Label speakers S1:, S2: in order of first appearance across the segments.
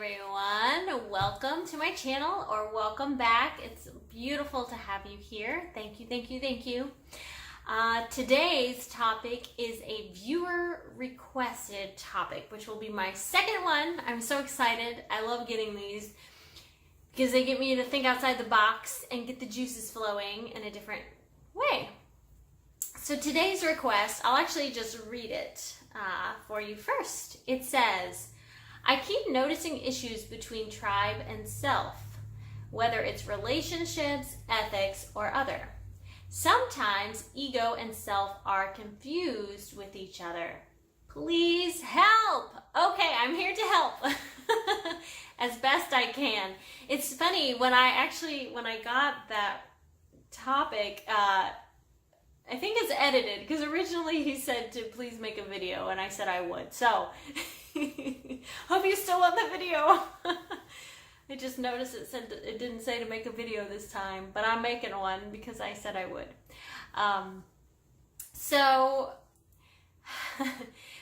S1: everyone. Welcome to my channel, or welcome back. It's beautiful to have you here. Thank you, thank you, thank you. Today's topic is a viewer requested topic, which will be my second one. I'm so excited. I love getting these because they get me to think outside the box and get the juices flowing in a different way. So today's request, I'll actually just read it for you first. It says, I keep noticing issues between tribe and self, whether it's relationships, ethics, or other. Sometimes ego and self are confused with each other. Please help. Okay, I'm here to help as best I can. It's funny, when I got that topic, I think it's edited, because originally he said to please make a video, and I said I would. So, hope you still want the video. I just noticed it didn't say to make a video this time, but I'm making one because I said I would. So,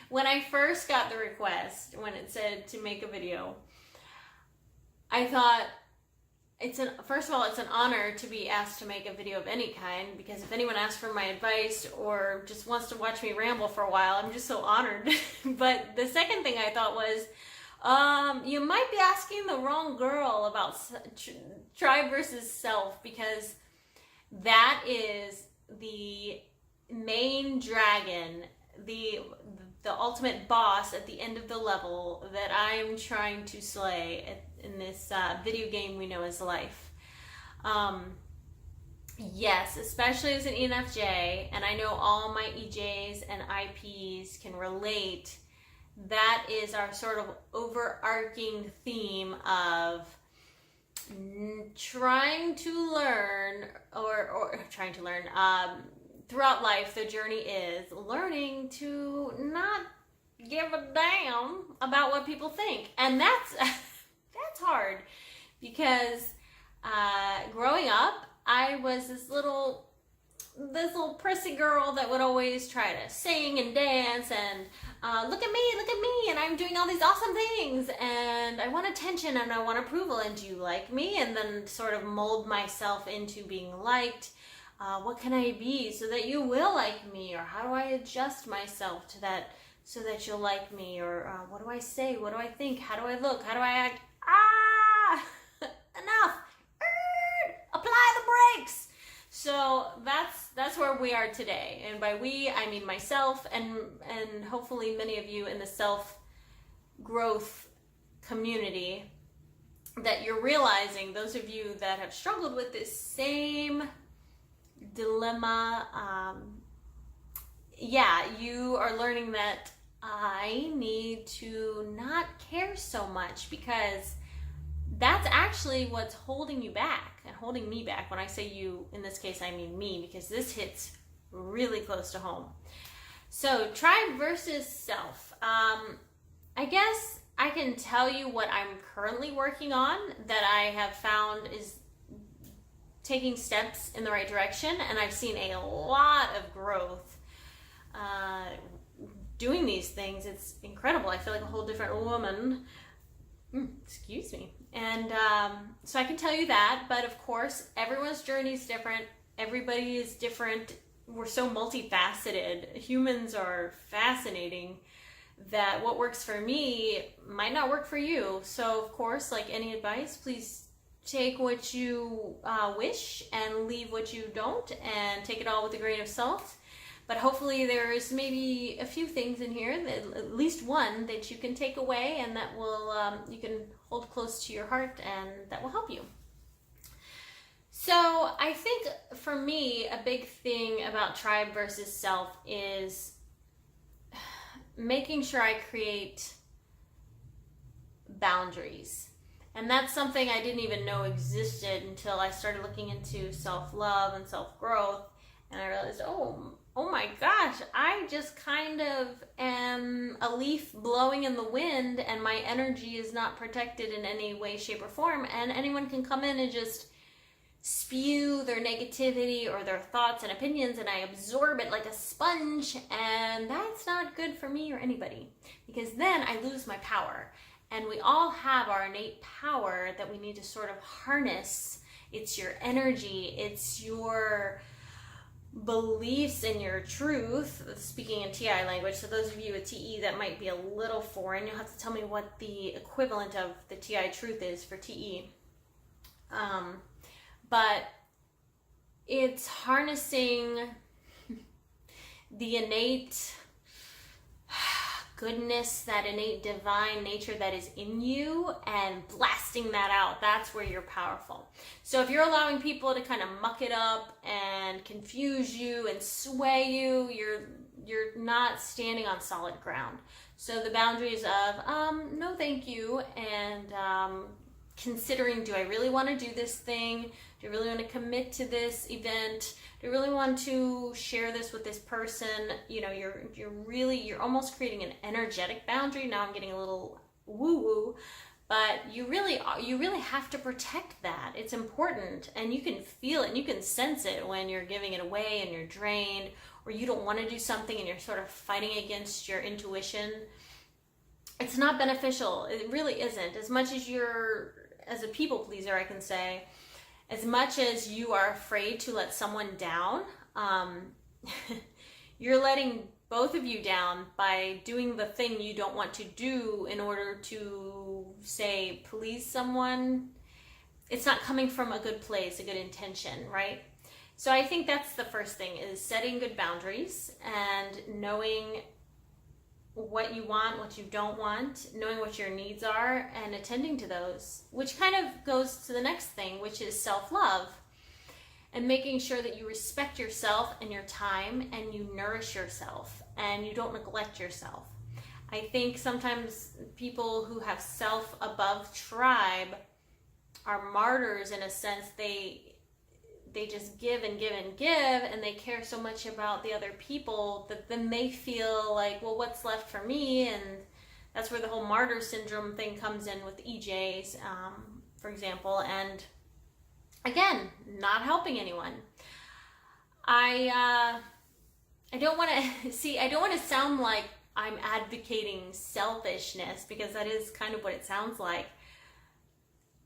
S1: when I first got the request, when it said to make a video, I thought, first of all, it's an honor to be asked to make a video of any kind, because if anyone asks for my advice or just wants to watch me ramble for a while, I'm just so honored. But the second thing I thought was, you might be asking the wrong girl about tribe versus self, because that is the main dragon, the ultimate boss at the end of the level that I'm trying to slay in this video game we know as life. Yes, especially as an ENFJ, and I know all my EJs and IPs can relate. That is our sort of overarching theme of trying to learn, throughout life. The journey is learning to not give a damn about what people think, and that's hard, because growing up, I was this little prissy girl that would always try to sing and dance and look at me, and I'm doing all these awesome things, and I want attention and I want approval, and do you like me? And then sort of mold myself into being liked. What can I be so that you will like me? Or how do I adjust myself to that so that you'll like me? Or what do I say? What do I think? How do I look? How do I act? Enough. Apply the brakes. So that's where we are today. And by we, I mean myself, and hopefully many of you in the self-growth community, that you're realizing, those of you that have struggled with this same dilemma, you are learning that I need to not care so much, because that's actually what's holding you back and holding me back. When I say you, in this case, I mean me, because this hits really close to home. So, tribe versus self. I guess I can tell you what I'm currently working on that I have found is taking steps in the right direction, and I've seen a lot of growth doing these things. It's incredible. I feel like a whole different woman. Excuse me. And so I can tell you that, but of course, everyone's journey is different. Everybody is different. We're so multifaceted. Humans are fascinating, that what works for me might not work for you. So of course, like any advice, please take what you wish and leave what you don't, and take it all with a grain of salt. But hopefully there's maybe a few things in here, that, at least one, that you can take away, and that will you can hold close to your heart, and that will help you. So I think for me, a big thing about tribe versus self is making sure I create boundaries. And that's something I didn't even know existed until I started looking into self-love and self-growth, and I realized, oh my gosh, I just kind of am a leaf blowing in the wind, and my energy is not protected in any way, shape, or form, and anyone can come in and just spew their negativity or their thoughts and opinions, and I absorb it like a sponge, and that's not good for me or anybody, because then I lose my power. And we all have our innate power that we need to sort of harness. It's your energy, it's your beliefs in your truth, speaking in TI language. So those of you with TE, that might be a little foreign. You'll have to tell me what the equivalent of the TI truth is for TE. But it's harnessing the innate goodness, that innate divine nature that is in you, and blasting that out. That's where you're powerful. So if you're allowing people to kind of muck it up and confuse you and sway you, you're not standing on solid ground. So the boundaries of no thank you, and considering, do I really want to do this thing? Do I really want to commit to this event? Do I really want to share this with this person? You know, you're almost creating an energetic boundary. Now I'm getting a little woo-woo, but you really have to protect that. It's important, and you can feel it and you can sense it when you're giving it away and you're drained, or you don't want to do something and you're sort of fighting against your intuition. It's not beneficial. It really isn't. As much as as a people pleaser, I can say, as much as you are afraid to let someone down, you're letting both of you down by doing the thing you don't want to do in order to, say, please someone. It's not coming from a good place, a good intention, right? So I think that's the first thing, is setting good boundaries and knowing what you want, what you don't want, knowing what your needs are, and attending to those, which kind of goes to the next thing, which is self-love, and making sure that you respect yourself and your time, and you nourish yourself, and you don't neglect yourself. I think sometimes people who have self above tribe are martyrs in a sense. They just give and give and give, and they care so much about the other people that then they feel like, well, what's left for me? And that's where the whole Martyr Syndrome thing comes in with EJs, for example. And again, not helping anyone. I don't want to I don't want to sound like I'm advocating selfishness, because that is kind of what it sounds like.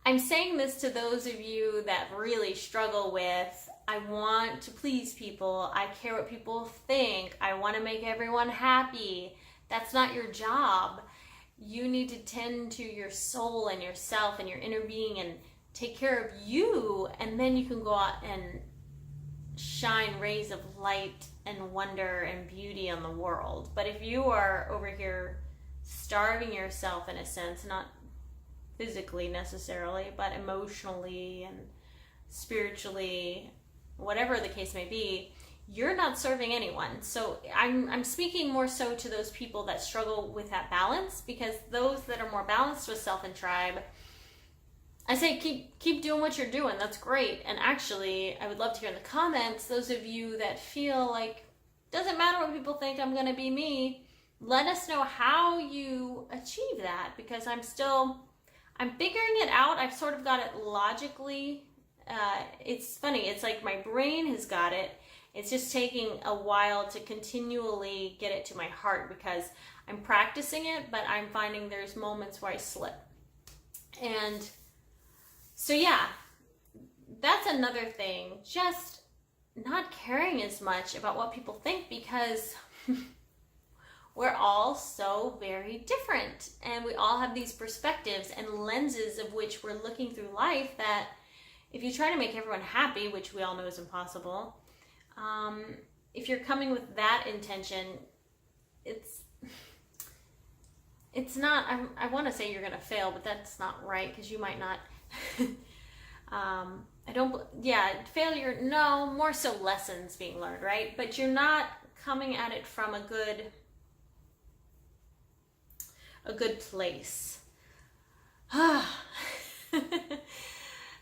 S1: I'm saying this to those of you that really struggle with, I want to please people, I care what people think, I want to make everyone happy. That's not your job. You need to tend to your soul and yourself and your inner being and take care of you, and then you can go out and shine rays of light and wonder and beauty on the world. But if you are over here starving yourself in a sense, not physically necessarily, but emotionally and spiritually, whatever the case may be, you're not serving anyone. So I'm speaking more so to those people that struggle with that balance, because those that are more balanced with self and tribe, I say keep doing what you're doing. That's great. And actually, I would love to hear in the comments, those of you that feel like, doesn't matter what people think, I'm going to be me, let us know how you achieve that, because I'm figuring it out. I've sort of got it logically. It's funny. It's like my brain has got it. It's just taking a while to continually get it to my heart, because I'm practicing it, but I'm finding there's moments where I slip. And so yeah, that's another thing. Just not caring as much about what people think, because we're all so very different, and we all have these perspectives and lenses of which we're looking through life, that if you try to make everyone happy, which we all know is impossible, if you're coming with that intention, it's not, I want to say you're going to fail, but that's not right, because you might not. Failure, no, more so lessons being learned, right? But you're not coming at it from a good place.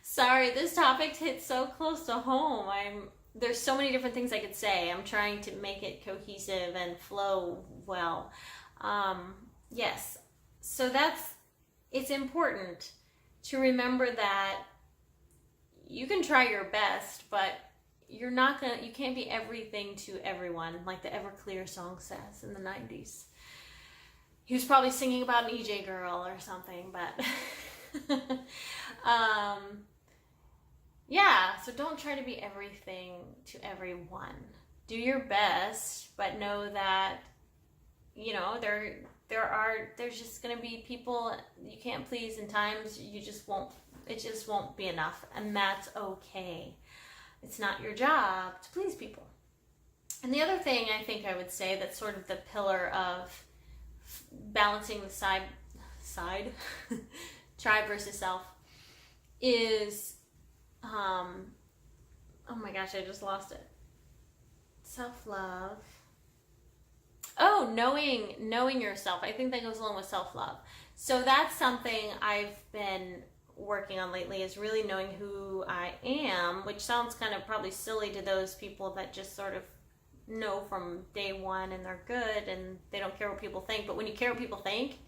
S1: Sorry, this topic hits so close to home. There's so many different things I could say. I'm trying to make it cohesive and flow well. Yes, so it's important to remember that you can try your best, but you can't be everything to everyone, like the Everclear song says in the 90s. he was probably singing about an EJ girl or something, but yeah, so don't try to be everything to everyone. Do your best, but know that, you know, there's just going to be people you can't please, and times it just won't be enough, and that's okay. It's not your job to please people. And the other thing I think I would say that's sort of the pillar of balancing the side tribe versus self is oh my gosh, I just lost it. Self-love. Oh, knowing yourself. I think that goes along with self-love. So that's something I've been working on lately, is really knowing who I am, which sounds kind of probably silly to those people that just sort of know from day one and they're good and they don't care what people think. But when you care what people think,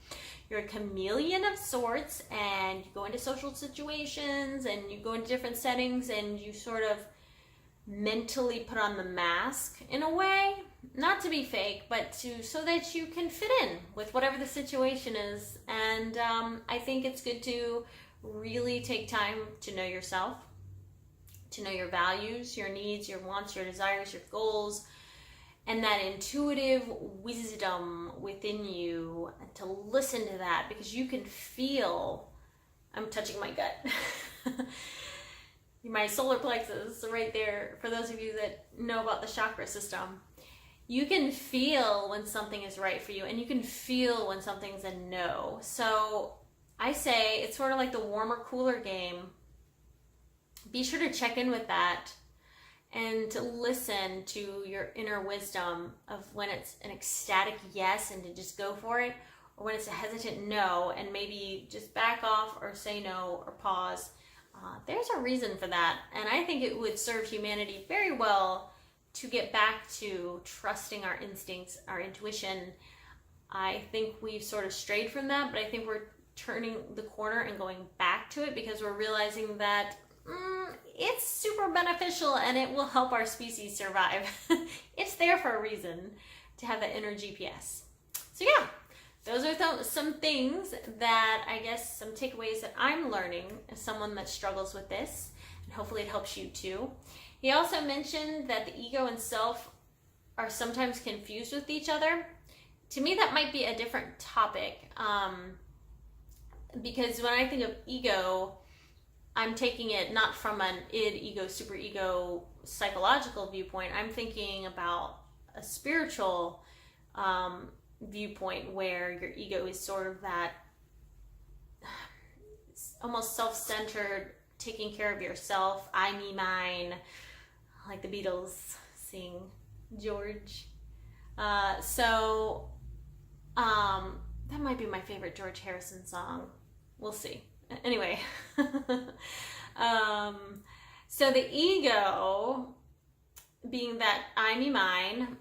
S1: you're a chameleon of sorts, and you go into social situations and you go into different settings and you sort of mentally put on the mask in a way, not to be fake, but so that you can fit in with whatever the situation is. And I think it's good to really take time to know yourself, to know your values, your needs, your wants, your desires, your goals, and that intuitive wisdom within you, and to listen to that, because you can feel, I'm touching my gut, my solar plexus right there, for those of you that know about the chakra system. You can feel when something is right for you, and you can feel when something's a no. So I say it's sort of like the warmer, cooler game. Be sure to check in with that and to listen to your inner wisdom of when it's an ecstatic yes and to just go for it, or when it's a hesitant no, and maybe just back off or say no or pause. There's a reason for that, and I think it would serve humanity very well to get back to trusting our instincts, our intuition. I think we've sort of strayed from that, but I think we're turning the corner and going back to it, because we're realizing that it's super beneficial and it will help our species survive. It's there for a reason, to have that inner GPS. So yeah, those are some things that I guess, some takeaways that I'm learning as someone that struggles with this, and hopefully it helps you too. He also mentioned that the ego and self are sometimes confused with each other. To me, that might be a different topic, because when I think of ego, I'm taking it not from an id, ego, superego, psychological viewpoint. I'm thinking about a spiritual viewpoint, where your ego is sort of that almost self-centered, taking care of yourself, I, me, mine, like the Beatles sing George. So that might be my favorite George Harrison song. We'll see. Anyway, so the ego being that I, me, mine,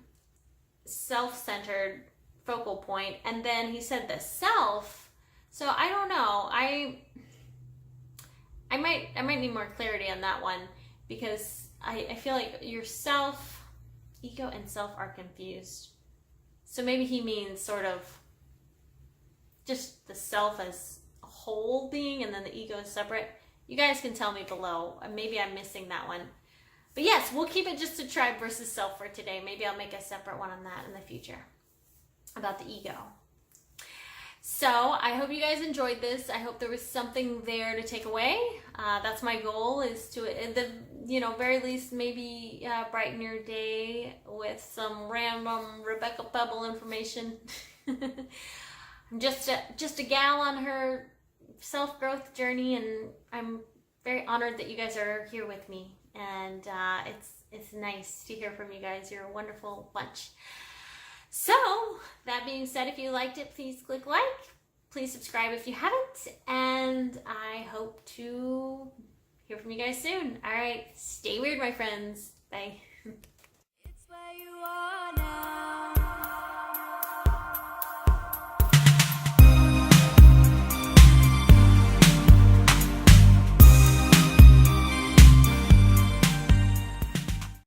S1: self-centered focal point, and then he said the self. So I don't know. I might need more clarity on that one, because I feel like yourself, ego, and self are confused. So maybe he means sort of just the self as a whole being, and then the ego is separate. You guys can tell me below. Maybe I'm missing that one. But yes, we'll keep it just to tribe versus self for today. Maybe I'll make a separate one on that in the future, about the ego. So I hope you guys enjoyed this. I hope there was something there to take away. That's my goal, is to, at the very least, maybe brighten your day with some random Rebecca Pebble information. I'm just a gal on her self-growth journey, and I'm very honored that you guys are here with me. And it's nice to hear from you guys. You're a wonderful bunch. So, that being said, if you liked it, please click like. Please subscribe if you haven't. And I hope to hear from you guys soon. All right, stay weird, my friends. Bye.